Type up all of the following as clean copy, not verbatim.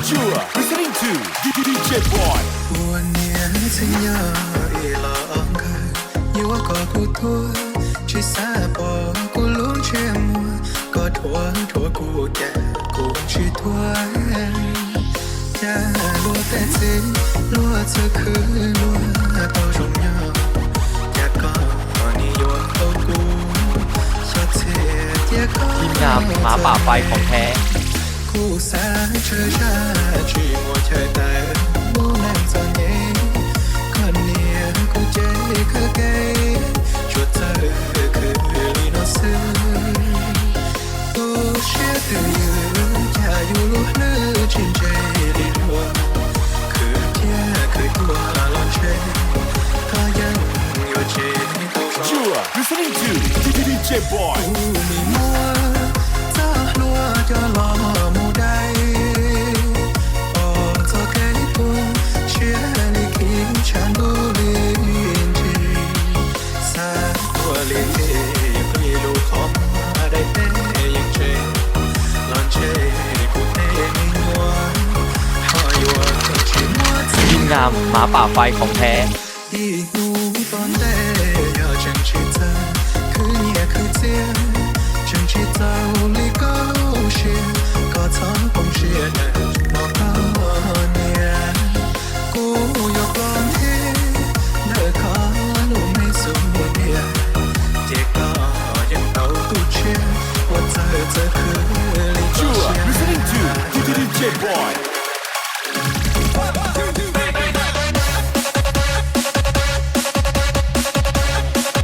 You are listening to DJ Boy. วันนี้ที่ยาอีหลองเคยอยู่ว่าก็กูตัวชิซาปอกูลุ้นเชื่อมัวก็ทัวกูแก่กูชิทัวอย่าลัวแต่สิลัวเธอคือลัวเต้าชมยาอยากก็นิยมเอากูชอบเทียก็ ทีมงานหมาป่าไฟของแท้ กูสาเชื่อชาชีมัวเฉยแต่บูนั่งตอนนี้คนนี้กูเจคือเกย์ชุดเธอคือลีโนซึกูเชื่อเธออยู่อย่าอยู่รู้เนื้อชินเจดีรัวคือเที่ยคือตัวลอนเชก็ยังอยู่เจเขาชอบ You are listening to DJ Boy. กูมีมัวจะลัวจะรอมูได้ออกจากแก่กูเชื่อลิขิตฉันดูลินจีสาตัวลินจีพี่ลูกของได้เต้ยังเชลอนเชกูเต้มิงวันหอยว่าเธอชิมัว ทีมงานหมาป่าไฟของแท้ อีนูตอนเดยาจังชิเธอคือเนี่ยคือเจียจังชิเจ้าลิก็รู้เชียก็ท้องคงเชียเดินบอกเขาเนี่ยกูยกลองเฮเลิกขอลูกไม่สูญเดียเจ๊ก็ยังเต้ากูเชียว่าเธอคือลิก็ You เชี are ย listening to DJ Boy.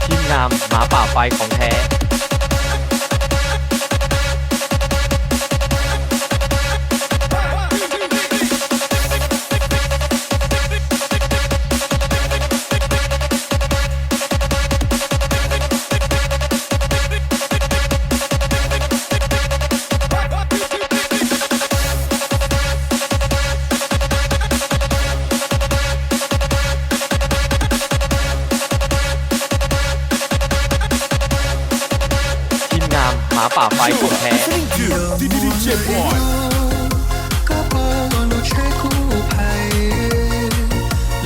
ทีมงานหมาป่าไฟของแท้ ทีมงานหมาป่าไฟ You ของ are แท้ listening to DJ Boy. ก็พอเราใช้คู่ภัย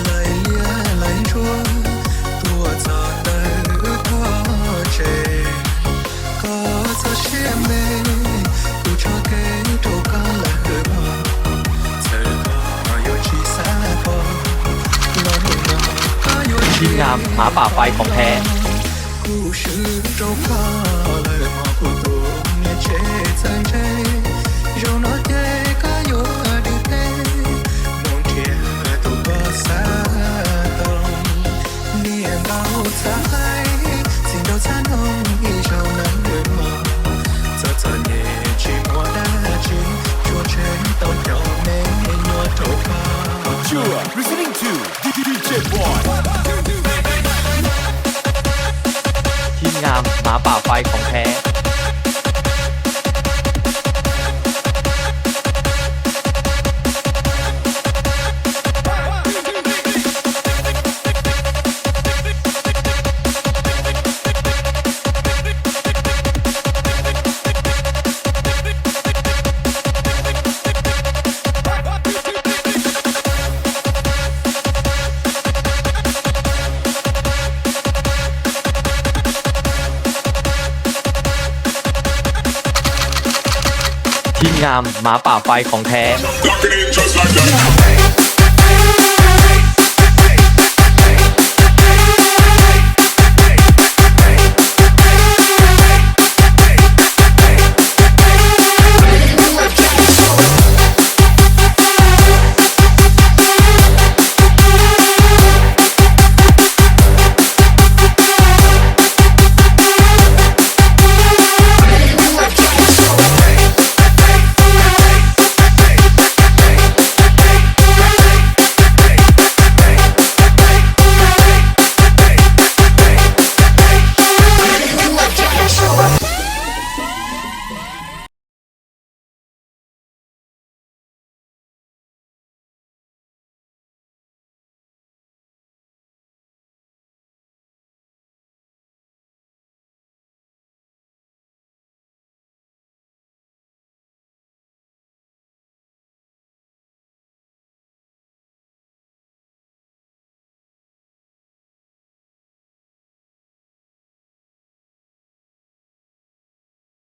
ไหลเลียไหลชัวตัวจอดเดินพอเจก็จะเชื่อเมกูชอบเกย์ถูกกันเลยพอเธอก็อยู่ที่สาพอเราหนุ่มก็อยู่ ที ที่ มงานหมาป่าไฟของแท้ กูชื่อเจ้าฟ้าเลยมองกูตัวเนี่ยเจใจใจyo no te cayó de te non tiene tu pasado ni en bao thái xin đâu cha nông y châu nắng người mơ giờ giờ nhẹ chỉ mua đá chỉ chua chén tao nhỏ mê nhua trâu pha You are listening to DJ Boy. ทีมงานหมาป่าไฟของแท้ ทีมงานหมาป่าไฟของแท้ Rocking it just like that.